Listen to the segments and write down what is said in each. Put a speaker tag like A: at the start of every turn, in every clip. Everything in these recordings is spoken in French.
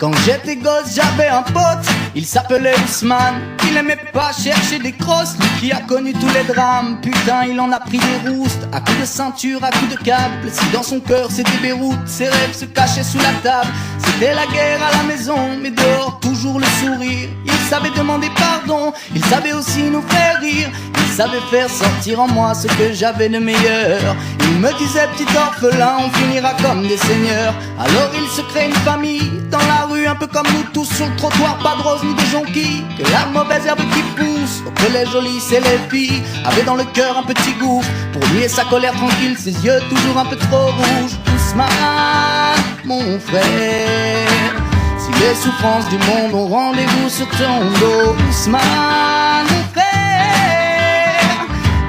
A: Quand j'étais gosse, j'avais un pote, il s'appelait Ousmane. Il aimait pas chercher des crosses, lui qui a connu tous les drames. Putain, il en a pris des roustes, à coups de ceinture, à coups de câble. Si dans son cœur c'était Beyrouth, ses rêves se cachaient sous la table. C'était la guerre à la maison, mais dehors toujours le sourire. Il savait demander pardon, il savait aussi nous faire rire. Il savait faire sortir en moi ce que j'avais de meilleur. Il me disait, petit orphelin, on finira comme des seigneurs. Alors il se crée une famille dans la rue, un peu comme nous tous sur le trottoir. Pas de rose ni de jonquilles, que la mauvaise herbe qui pousse. Au collège, au lycée, les filles avaient dans le cœur un petit gouffre. Pour lui et sa colère tranquille, ses yeux toujours un peu trop rouges. Ousmane, mon frère, si les souffrances du monde ont rendez-vous sur ton dos. Ousmane, mon frère,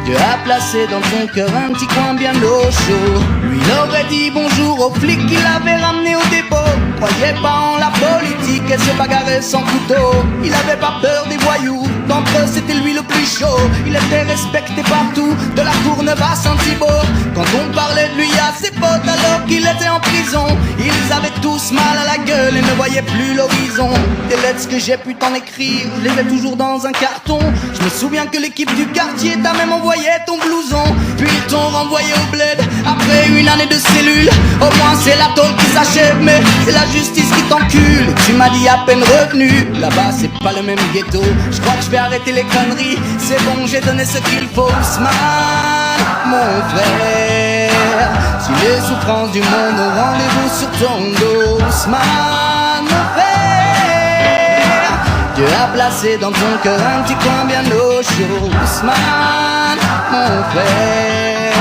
A: Dieu a placé dans ton cœur un petit coin bien au chaud. Lui, il aurait dit bonjour aux flics qu'il avait ramenés au dépôt. Croyait pas en la politique et se bagarrait sans couteau. Il avait pas peur des voyous, d'entre eux c'était lui le plus chaud. Il était respecté partout, de la Courneuve à Saint-Thibault. Quand on parlait de lui à ses potes alors qu'il était en prison, ils avaient tous mal à la gueule et ne voyaient plus l'horizon. Des lettres que j'ai pu t'en écrire, je les ai toujours dans un carton. Je me souviens que l'équipe du quartier t'a même envoyé ton blouson, puis ils t'ont renvoyé au bled après une année de cellule. Au moins c'est la tôle qui s'achève, mais c'est la justice qui t'encule. Tu m'as dit à peine revenu, là-bas c'est pas le même ghetto. Je crois que je vais arrêter les conneries, c'est bon, j'ai donné ce qu'il faut. Ousmane, mon frère, si les souffrances du monde ont rendez-vous sur ton dos. Ousmane, mon frère, Dieu a placé dans ton cœur un petit coin bien au chaud. Ousmane, mon frère,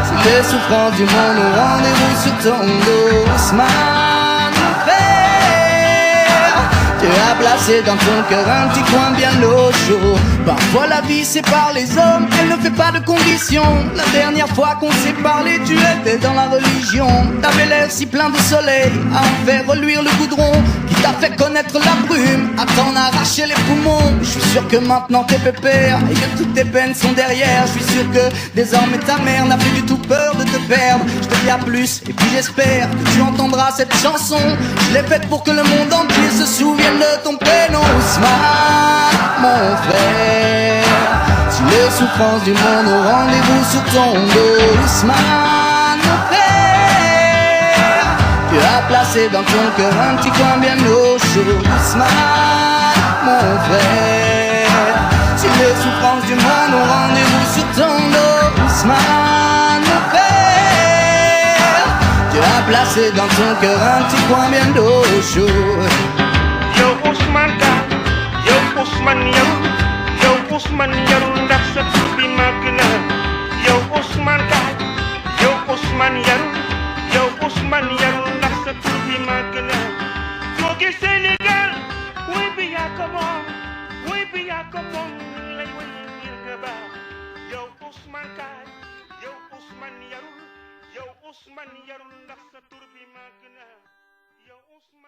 A: si les souffrances du monde ont rendez-vous sur ton dos. Ousmane, mon frère, Dieu a placé dans ton cœur un petit coin bien au chaud. Parfois la vie sépare les hommes, elle ne fait pas de conditions. La dernière fois qu'on s'est parlé, tu étais dans la religion. T'avais l'air si plein de soleil, à en faire reluire le goudron, qui t'a fait connaître la brume, à t'en arracher les poumons. Je suis sûr que maintenant t'es pépère, et que toutes tes peines sont derrière. Je suis sûr que désormais ta mère n'a plus du tout peur de te perdre. Je te dis à plus, et puis j'espère que tu entendras cette chanson. Je l'ai faite pour que le monde entier se souvienne de ton prénom. Ousmane, mon frère, si les souffrances du monde ont rendez-vous sur ton dos. Ousmane, mon frère, Dieu a placé dans ton cœur un petit coin bien au chaud. Ousmane, mon frère, si les souffrances du monde ont rendez-vous sur ton dos. Ousmane, mon frère, Dieu a placé dans ton cœur un petit coin bien au chaud.
B: Yow Ousmane Ka, yow Ousmane yarul, yow Ousmane yarul ndax sa tur bi màgg na. Yow Ousmane Ka, yow Ousmane yarul, yow Ousmane yarul ndax sa tur bi màgg na. Moo gis Sénégal, wuy bi yaa ko moom, wuy bi yaa ko moom lay way ngir nga baax. Yow Ousmane Ka, yow Ousmane yarul, yow Ousmane yarul ndax sa tur bi màgg na. Yow Ousmane